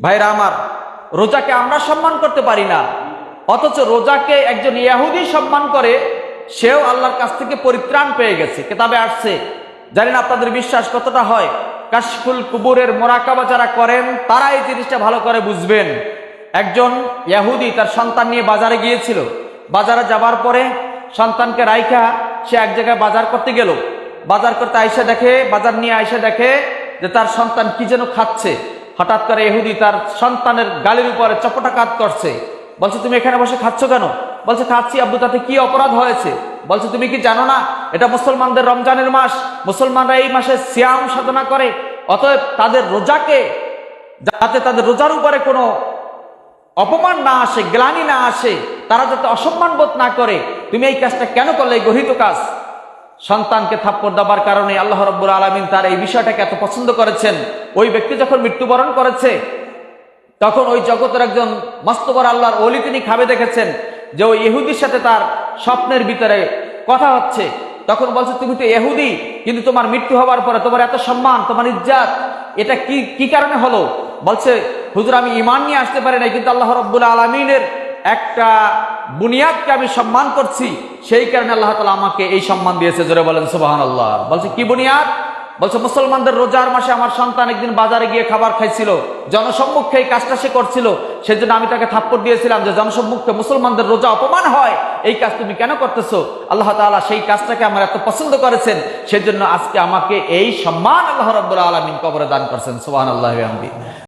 ভাইরা আমার, রোজাকে আমরা সম্মান করতে পারি না, অথচ রোজাকে একজন ইহুদি সম্মান করে, সেও আল্লাহর কাছ থেকে পরিত্রাণ পেয়ে গেছে। কিতাবে আসছে, জানি না আপনাদের বিশ্বাস কতটা হয়, কাশফুল কুবুরের মোরাকাবা যারা করেন তারা এই জিনিসটা ভালো করে বুঝবেন। একজন ইহুদি তার সন্তান নিয়ে বাজারে গিয়েছিল। বাজারে যাবার পরে সন্তানকে রাইখা সে এক জায়গায় বাজার করতে গেল। বাজার করতে আইসা দেখে, বাজার নিয়ে আইসা দেখে যে তার সন্তান কি যেন খাচ্ছে। হঠাৎ করে ইহুদি তার সন্তানের গালের উপরে চপটাঘাত করছে। বলছে, তুমি এখানে বসে খাচ্ছ কেন? বলছে, খাচ্ছি আব্বু, তাতে কি অপরাধ হয়েছে? বলছে, তুমি কি জানো না এটা মুসলমানদের রমজানের মাস, মুসলমানরা এই মাসে সিয়াম সাধনা করে, অতএব তাদের রোজাকে, যাতে তাদের রোজার উপরে কোনো অপমান না আসে, গ্লানি না আসে, তারা যাতে অসম্মান বোধ না করে, তুমি এই কাজটা কেন করলে, এই গর্হিত কাজ? সন্তানকে থাপ্পড় দেবার কারণে আল্লাহ রাব্বুল আলামিন তার এই বিষয়টাকে এত পছন্দ করেছেন। ওই ব্যক্তি যখন মৃত্যুবরণ করেছে, তখন ওই জগতের একজন মস্ত বড় আল্লাহর ওলি তিনি খাবে দেখেছেন যে ওই ইহুদির সাথে তার স্বপ্নের ভিতরে কথা হচ্ছে। তখন বলছে, তুমি তো ইহুদি, কিন্তু তোমার মৃত্যু হওয়ার পরে তোমার এত সম্মান, তোমার ইজ্জত, এটা কি কারণে হলো? বলছে, হুজুর, আমি ঈমান নিয়ে আসতে পারি নাই, কিন্তু আল্লাহ রাব্বুল আলামিনের একটা বুনিয়াদকে আমি সম্মান করছি, সেই কারণে আল্লাহ তাআলা আমাকে এই সম্মান দিয়েছে। জোরে বলেন সুবহানাল্লাহ। বলছে, কি বুনিয়াদ? বলছে, মুসলমানদের রোজার মাসে আমার সন্তান একদিন বাজারে গিয়ে খাবার খাইছিল, জনসম্মুখে এই কাজটা সে করছিল, সেজন্য আমি তাকে থাপ্পড় দিয়েছিলাম যে জনসম্মুখে মুসলমানদের রোজা অপমান হয়, এই কাজ তুমি কেন করতেছো? আল্লাহ তাআলা সেই কাজটাকে আমার এত পছন্দ করেছেন, সেজন্য আজকে আমাকে এই সম্মান আল্লাহ রাব্বুল আলামিন কবরে দান করছেন। সুবহানাল্লাহি ওয়া বিহামদিহি।